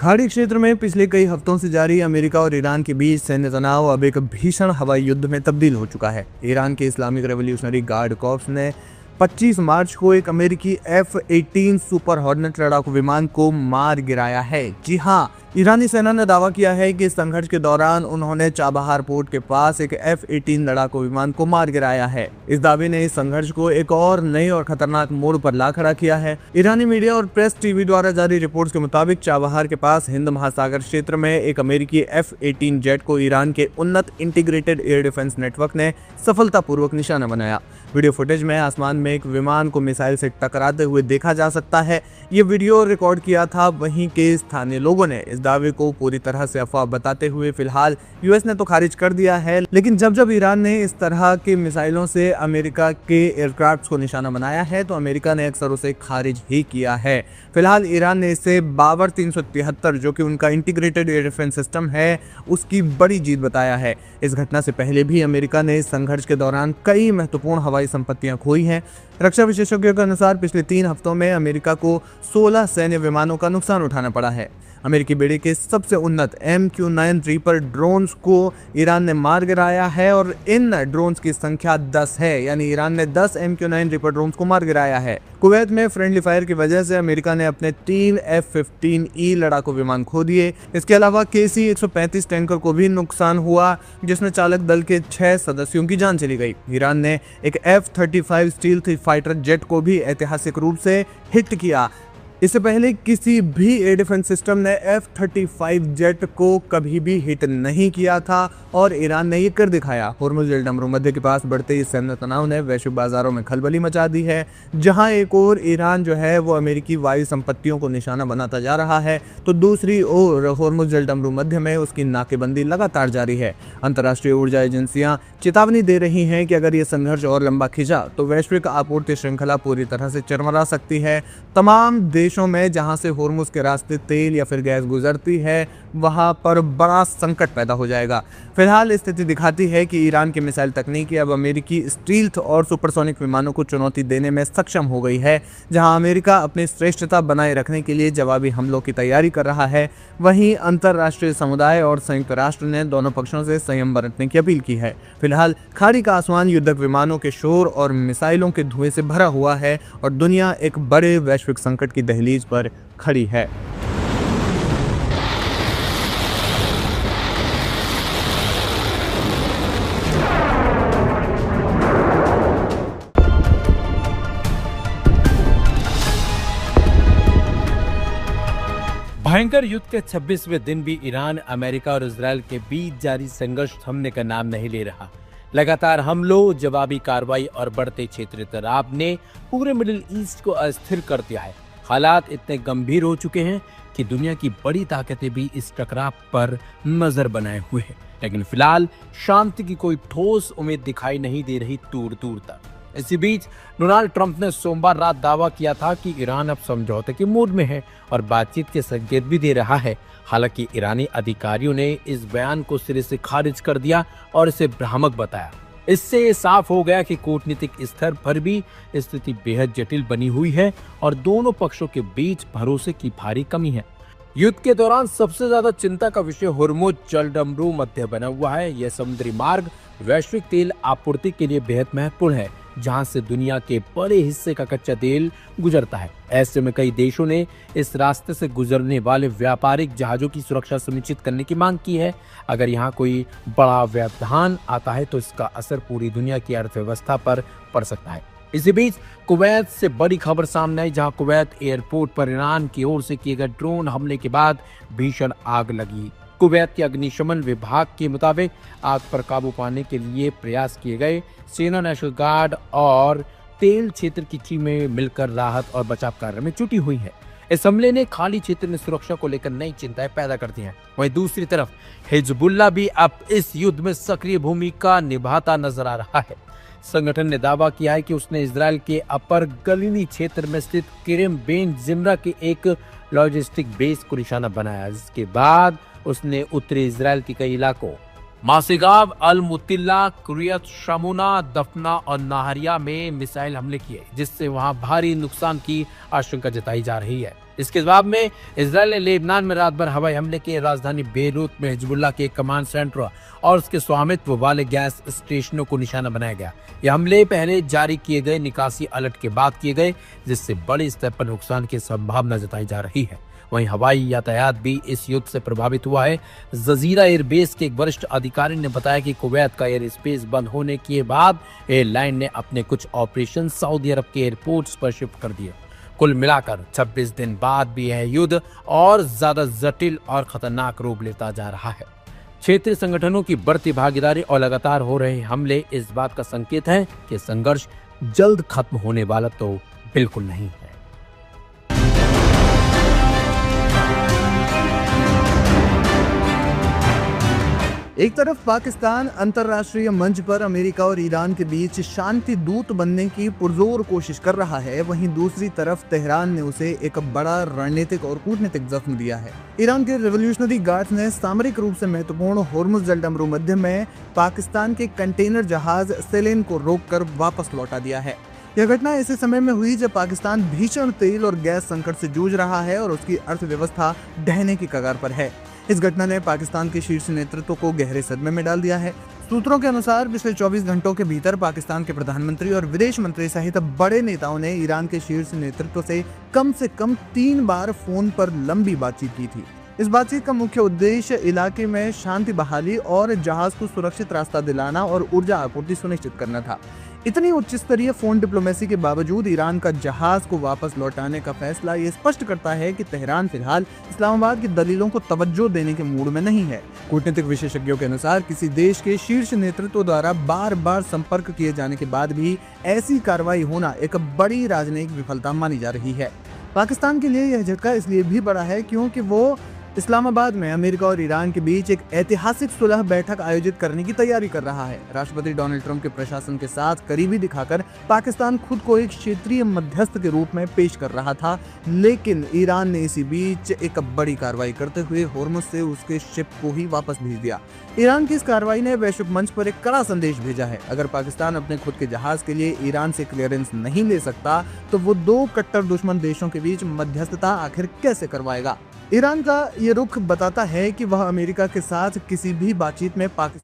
खाड़ी क्षेत्र में पिछले कई हफ्तों से जारी अमेरिका और ईरान के बीच सैन्य तनाव अब एक भीषण हवाई युद्ध में तब्दील हो चुका है। ईरान के इस्लामिक रेवोल्यूशनरी गार्ड कॉर्प्स ने 25 मार्च को एक अमेरिकी F-18 सुपर हॉर्नेट लड़ाकू विमान को मार गिराया है। जी हां, ईरानी सेना ने दावा किया है कि इस संघर्ष के दौरान उन्होंने चाबहार पोर्ट के पास एक F-18 लड़ाकू विमान को मार गिराया है। इस दावे ने इस संघर्ष को एक और नए और खतरनाक मोड़ पर ला खड़ा किया है। ईरानी मीडिया और प्रेस टीवी द्वारा जारी रिपोर्ट्स के मुताबिक चाबहार के पास हिंद महासागर क्षेत्र में एक अमेरिकी F-18 जेट को ईरान के उन्नत इंटीग्रेटेड एयर डिफेंस नेटवर्क ने सफलतापूर्वक निशाना बनाया। वीडियो फुटेज में आसमान में एक विमान को मिसाइल से टकराते हुए देखा जा सकता है। ये वीडियो रिकॉर्ड किया था वहीं के स्थानीय लोगों ने इस दावे को पूरी तरह से अफवाह बताते हुए फिलहाल यूएस ने तो खारिज कर दिया है, लेकिन जब ईरान ने इस तरह के मिसाइलों से अमेरिका के एयरक्राफ्ट को निशाना बनाया है तो अमेरिका ने अक्सर उसे खारिज ही किया है। फिलहाल ईरान ने इसे बाबर 373 जो कि उनका इंटीग्रेटेड एयर डिफेंस सिस्टम है उसकी बड़ी जीत बताया है। इस घटना से पहले भी अमेरिका ने इस संघर्ष के दौरान कई महत्वपूर्ण हवाई संपत्तियां खोई हैं। रक्षा विशेषज्ञों के अनुसार पिछले 3 हफ्तों में अमेरिका को 16 सैन्य विमानों का नुकसान उठाना पड़ा है। अमेरिकी बेड़े के सबसे उन्नत MQ-9 रीपर ड्रोन्स को ईरान ने मार गिराया है और इन ड्रोन्स की संख्या 10 है, यानी ईरान ने 10 MQ-9 रीपर ड्रोन्स को मार गिराया है। कुवैत में फ्रेंडली फायर की वजह से अमेरिका ने अपने 3 F-15E लड़ाकू विमान खो दिए। इसके अलावा KC-135 टैंकर को भी नुकसान हुआ जिसमें चालक दल के 6 सदस्यों की जान चली गई। ईरान ने एक F-35 स्टील्थ फाइटर जेट को भी ऐतिहासिक रूप से हिट किया। इससे पहले किसी भी एयर डिफेंस सिस्टम ने F-35 जेट को कभी भी हिट नहीं किया था और ईरान ने ये कर दिखाया। होर्मुज़ जल मध्य के पास बढ़ते इस सैन्य तनाव ने वैश्विक बाजारों में खलबली मचा दी है। जहां एक ओर ईरान जो है वो अमेरिकी वायु संपत्तियों को निशाना बनाता जा रहा है तो दूसरी ओर होर्मुज़ जल मध्य में उसकी नाकेबंदी लगातार जारी है। अंतर्राष्ट्रीय ऊर्जा एजेंसियां चेतावनी दे रही हैं कि अगर ये संघर्ष और लंबा खिंचा तो वैश्विक आपूर्ति श्रृंखला पूरी तरह से चरमरा सकती है। तमाम देशों में जहां से होर्मुज़ के रास्ते तेल या फिर गैस गुजरती है वहां पर बड़ा संकट पैदा हो जाएगा। फिलहाल स्थिति दिखाती है कि ईरान की मिसाइल तकनीकी अब अमेरिकी स्टील्थ और सुपरसोनिक विमानों को चुनौती देने में सक्षम हो गई है। जहां अमेरिका अपनी श्रेष्ठता बनाए रखने के लिए जवाबी हमलों की तैयारी कर रहा है, वहीं अंतर्राष्ट्रीय समुदाय और संयुक्त राष्ट्र ने दोनों पक्षों से संयम बरतने की अपील की है। फिलहाल खाड़ी का आसमान युद्धक विमानों के शोर और मिसाइलों के धुएं से भरा हुआ है और दुनिया एक बड़े वैश्विक संकट की दहलीज पर खड़ी है। भयंकर युद्ध के 26वें दिन भी ईरान, अमेरिका और इजरायल के बीच जारी संघर्ष थमने का नाम नहीं ले रहा। लगातार हमलों, जवाबी कार्रवाई और बढ़ते क्षेत्रीय तनाव ने पूरे मिडिल ईस्ट को अस्थिर कर दिया है। हालात इतने गंभीर हो चुके हैं कि दुनिया की बड़ी ताकतें भी इस टकराव पर नजर बनाए हुए हैं, लेकिन फिलहाल शांति की कोई ठोस उम्मीद दिखाई नहीं दे रही दूर दूर तक। इसी बीच डोनाल्ड ट्रंप ने सोमवार रात दावा किया था कि ईरान अब समझौते के मूड में है और बातचीत के संकेत भी दे रहा है। हालांकि ईरानी अधिकारियों ने इस बयान को सिरे से खारिज कर दिया और इसे भ्रामक बताया। इससे ये साफ हो गया कि कूटनीतिक स्तर पर भी स्थिति बेहद जटिल बनी हुई है और दोनों पक्षों के बीच भरोसे की भारी कमी है। युद्ध के दौरान सबसे ज्यादा चिंता का विषय होर्मुज़ जलडमरू मध्य बना हुआ है। यह समुद्री मार्ग वैश्विक तेल आपूर्ति के लिए बेहद महत्वपूर्ण है, जहां से दुनिया के बड़े हिस्से का कच्चा तेल गुजरता है। ऐसे में कई देशों ने इस रास्ते से गुजरने वाले व्यापारिक जहाजों की सुरक्षा सुनिश्चित करने की मांग की है। अगर यहाँ कोई बड़ा व्यवधान आता है तो इसका असर पूरी दुनिया की अर्थव्यवस्था पर पड़ सकता है। इसी बीच कुवैत से बड़ी खबर सामने आई, जहां कुवैत एयरपोर्ट पर ईरान की ओर से किए गए ड्रोन हमले के बाद भीषण आग लगी। कुवैत के अग्निशमन विभाग के मुताबिक आग पर काबू पाने के लिए प्रयास किए गए। सेना, नेशनल गार्ड और तेल क्षेत्र की टीमें मिलकर राहत और बचाव कार्य में जुटी हुई है। इस हमले ने खाड़ी क्षेत्र में सुरक्षा को लेकर नई चिंताएं पैदा कर दी हैं। वहीं दूसरी तरफ हिजबुल्लाह भी अब इस युद्ध में सक्रिय भूमिका निभाता नजर आ रहा है। संगठन ने दावा किया है कि उसने इजरायल के अपर गलीनी क्षेत्र में स्थित किरेम बेन जिमरा के एक लॉजिस्टिक बेस को निशाना बनाया, जिसके बाद उसने उत्तरी इजरायल के कई इलाकों मासिगाव, अल मुतिल्ला, कुरियत, शमुना, दफना और नाहरिया में मिसाइल हमले किए, जिससे वहां भारी नुकसान की आशंका जताई जा रही है। इसके जवाब में इजरायल ने लेबनान में रात भर हवाई हमले किए। राजधानी बेरूत में हिजबुल्लाह के कमांड सेंटर और उसके स्वामित्व वाले गैस स्टेशनों को निशाना बनाया गया। ये हमले पहले जारी किए गए निकासी अलर्ट के बाद किए गए, जिससे बड़े स्तर पर नुकसान की संभावना जताई जा रही है। वहीं हवाई यातायात भी इस युद्ध से प्रभावित हुआ है। जजीरा एयरबेस के एक वरिष्ठ अधिकारी ने बताया कि कुवैत का एयर स्पेस बंद होने के बाद एयरलाइन ने अपने कुछ ऑपरेशन सऊदी अरब के एयरपोर्ट्स पर शिफ्ट कर दिए। कुल मिलाकर 26 दिन बाद भी यह युद्ध और ज्यादा जटिल और खतरनाक रूप लेता जा रहा है। क्षेत्रीय संगठनों की बढ़ती भागीदारी और लगातार हो रहे हमले इस बात का संकेत है कि संघर्ष जल्द खत्म होने वाला तो बिल्कुल नहीं है। एक तरफ पाकिस्तान अंतर्राष्ट्रीय मंच पर अमेरिका और ईरान के बीच शांति दूत बनने की पुरजोर कोशिश कर रहा है, वहीं दूसरी तरफ तेहरान ने उसे एक बड़ा रणनीतिक और कूटनीतिक जख्म दिया है। ईरान के रेवोल्यूशनरी गार्ड्स ने सामरिक रूप से महत्वपूर्ण होर्मुज जल मध्य में पाकिस्तान के कंटेनर जहाज सेलेन को रोककर वापस लौटा दिया है। यह घटना ऐसे समय में हुई जब पाकिस्तान भीषण तेल और गैस संकट से जूझ रहा है और उसकी अर्थव्यवस्था ढहने की कगार पर है। इस घटना ने पाकिस्तान के शीर्ष नेतृत्व को गहरे सदमे में डाल दिया है। सूत्रों के अनुसार पिछले 24 घंटों के भीतर पाकिस्तान के प्रधानमंत्री और विदेश मंत्री सहित बड़े नेताओं ने ईरान के शीर्ष नेतृत्व से कम 3 बार फोन पर लंबी बातचीत की थी। इस बातचीत का मुख्य उद्देश्य इलाके में शांति बहाली और जहाज को सुरक्षित रास्ता दिलाना और ऊर्जा आपूर्ति सुनिश्चित करना था। इतनी उच्च स्तरीय फोन डिप्लोमेसी के बावजूद ईरान का जहाज को वापस लौटाने का फैसला ये स्पष्ट करता है कि तेहरान फिलहाल इस्लामाबाद की दलीलों को तवज्जो देने के मूड में नहीं है। कूटनीतिक विशेषज्ञों के अनुसार किसी देश के शीर्ष नेतृत्व द्वारा बार बार संपर्क किए जाने के बाद भी ऐसी कार्रवाई होना एक बड़ी राजनयिक विफलता मानी जा रही है। पाकिस्तान के लिए यह झटका इसलिए भी बड़ा है क्योंकि वो इस्लामाबाद में अमेरिका और ईरान के बीच एक ऐतिहासिक सुलह बैठक आयोजित करने की तैयारी कर रहा है। राष्ट्रपति डोनाल्ड ट्रंप के प्रशासन के साथ करीबी दिखाकर पाकिस्तान खुद को एक क्षेत्रीय मध्यस्थ के रूप में पेश कर रहा था, लेकिन ईरान ने इसी बीच एक बड़ी कार्रवाई करते हुए होर्मुज से उसके शिप को ही वापस भेज दिया। ईरान की इस कार्रवाई ने वैश्विक मंच पर एक कड़ा संदेश भेजा है। अगर पाकिस्तान अपने खुद के जहाज के लिए ईरान से क्लियरेंस नहीं ले सकता तो वो दो कट्टर दुश्मन देशों के बीच मध्यस्थता आखिर कैसे करवाएगा। ईरान का ये रुख बताता है कि वह अमेरिका के साथ किसी भी बातचीत में पाकिस्तान